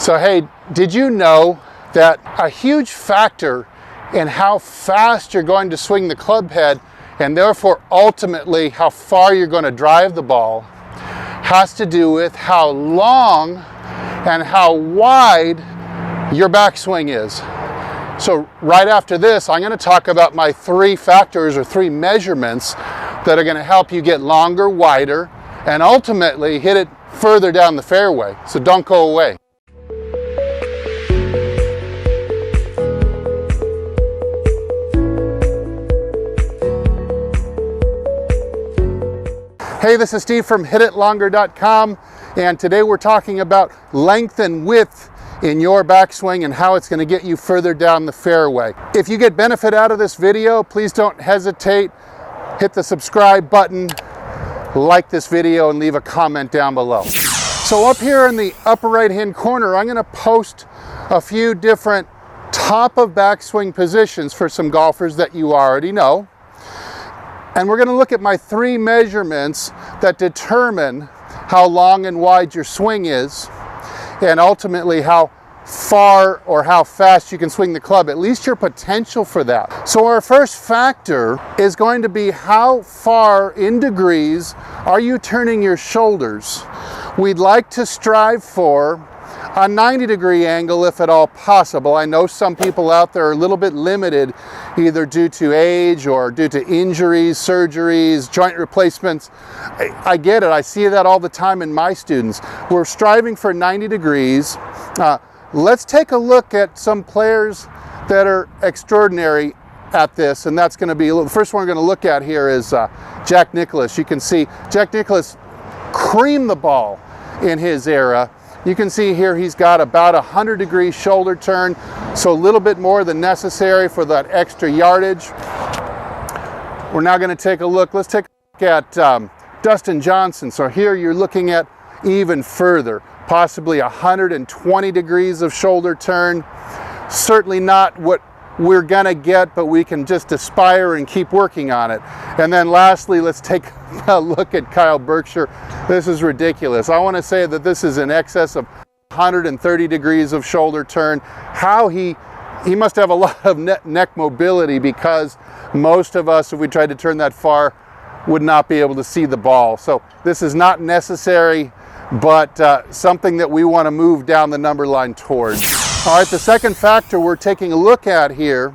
So hey, did you know that a huge factor in how fast you're going to swing the club head, and therefore ultimately how far you're going to drive the ball, has to do with how long and how wide your backswing is. So right after this, I'm going to talk about my 3 factors or 3 measurements that are going to help you get longer, wider, and ultimately hit it further down the fairway. So don't go away. Hey, this is Steve from HitItLonger.com, and today we're talking about length and width in your backswing and how it's going to get you further down the fairway. If you get benefit out of this video, please don't hesitate. Hit the subscribe button, like this video, and leave a comment down below. So up here in the upper right-hand corner, I'm going to post a few different top of backswing positions for some golfers that you already know. And we're going to look at my 3 measurements that determine how long and wide your swing is, and ultimately how far or how fast you can swing the club, at least your potential for that. So our first factor is going to be how far in degrees are you turning your shoulders. We'd like to strive for a 90-degree angle if at all possible. I know some people out there are a little bit limited, either due to age or due to injuries, surgeries, joint replacements. I get it. I see that all the time in my students. We're striving for 90 degrees. Let's take a look at some players that are extraordinary at this, and that's going to be the first one we're going to look at here is Jack Nicklaus. You can see Jack Nicklaus creamed the ball in his era. You can see here he's got about 100-degree shoulder turn, so a little bit more than necessary for that extra yardage. We're now going to take a look. Let's take a look at Dustin Johnson. So here you're looking at even further, possibly 120 degrees of shoulder turn. Certainly not what we're going to get, but we can just aspire and keep working on it. And then lastly, let's take a look at Kyle Berkshire. This is ridiculous. I want to say that this is in excess of 130 degrees of shoulder turn. How he must have a lot of neck mobility, because most of us, if we tried to turn that far, would not be able to see the ball. So this is not necessary, but something that we want to move down the number line towards. All right, the second factor we're taking a look at here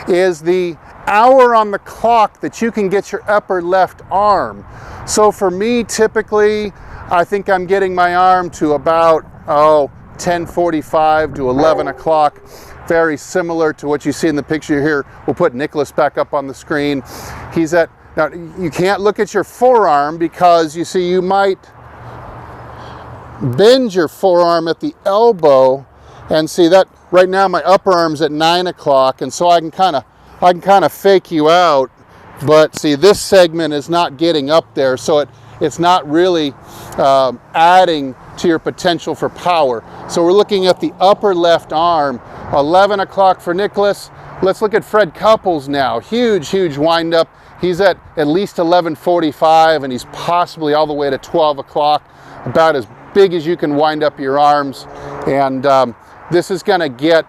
is the hour on the clock that you can get your upper left arm. So for me, typically, I think I'm getting my arm to about 10:45 to 11 o'clock. Very similar to what you see in the picture here. We'll put Nicklaus back up on the screen. He's at, now you can't look at your forearm, because you see you might bend your forearm at the elbow, and see that right now my upper arm's at 9 o'clock, and so I can kind of fake you out, but see this segment is not getting up there, so it's not really adding to your potential for power. So we're looking at the upper left arm, 11 o'clock for Nicklaus. Let's look at Fred Couples now. Huge wind up. He's at least 11:45, and he's possibly all the way to 12 o'clock, about as big as you can wind up your arms. And this is going to get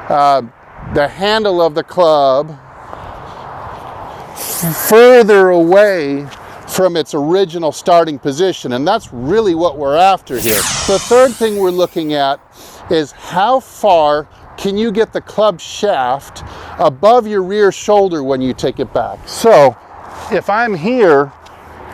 the handle of the club further away from its original starting position, and that's really what we're after here. The third thing we're looking at is how far can you get the club shaft above your rear shoulder when you take it back. So if I'm here,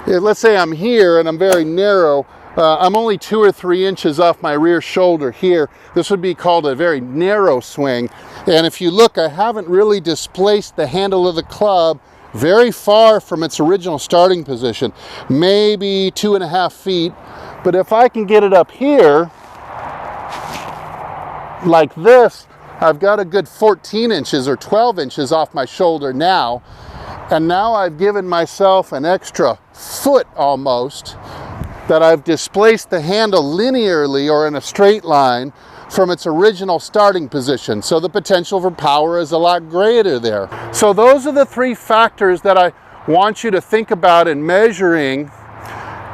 let's say I'm here and I'm very narrow, I'm only 2 or 3 inches off my rear shoulder here. This would be called a very narrow swing. And if you look, I haven't really displaced the handle of the club very far from its original starting position, maybe 2.5 feet. But if I can get it up here, like this, I've got a good 14 inches or 12 inches off my shoulder now. And now I've given myself an extra foot almost, that I've displaced the handle linearly or in a straight line from its original starting position. So the potential for power is a lot greater there. So those are the 3 factors that I want you to think about in measuring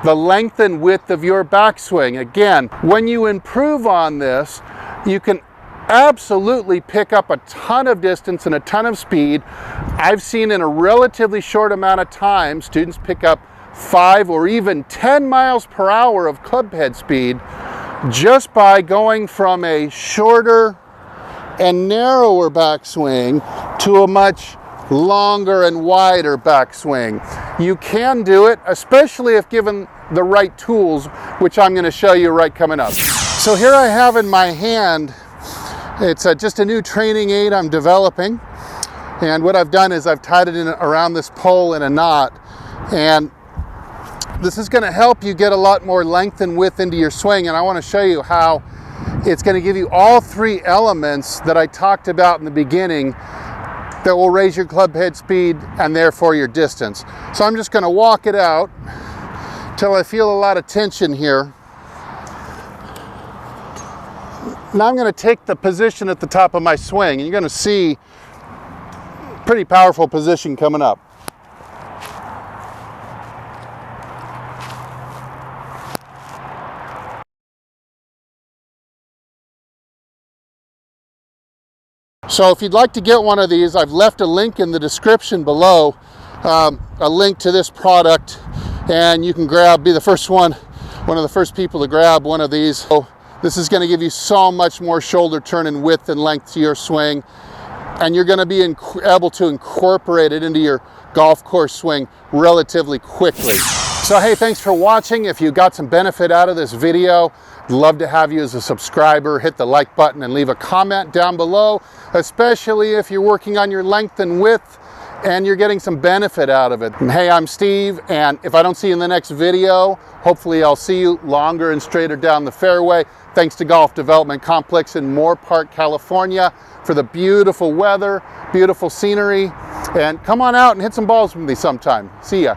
the length and width of your backswing. Again, when you improve on this, you can absolutely pick up a ton of distance and a ton of speed. I've seen in a relatively short amount of time, students pick up 5 or even 10 miles per hour of clubhead speed just by going from a shorter and narrower backswing to a much longer and wider backswing. You can do it, especially if given the right tools, which I'm going to show you right coming up. So here I have in my hand, it's just a new training aid I'm developing, and what I've done is I've tied it in around this pole in a knot, and this is going to help you get a lot more length and width into your swing. And I want to show you how it's going to give you all 3 elements that I talked about in the beginning that will raise your club head speed and therefore your distance. So I'm just going to walk it out till I feel a lot of tension here. Now I'm going to take the position at the top of my swing, and you're going to see pretty powerful position coming up. So if you'd like to get one of these, I've left a link in the description below, a link to this product, and you can be the first one of the first people to grab one of these. So this is going to give you so much more shoulder turn and width and length to your swing, and you're going to be able to incorporate it into your golf course swing relatively quickly. So hey, thanks for watching. If you got some benefit out of this video, I'd love to have you as a subscriber. Hit the like button and leave a comment down below, especially if you're working on your length and width and you're getting some benefit out of it. And hey, I'm Steve, and if I don't see you in the next video, hopefully I'll see you longer and straighter down the fairway. Thanks to Golf Development Complex in Moore Park, California, for the beautiful weather, beautiful scenery, and come on out and hit some balls with me sometime. See ya.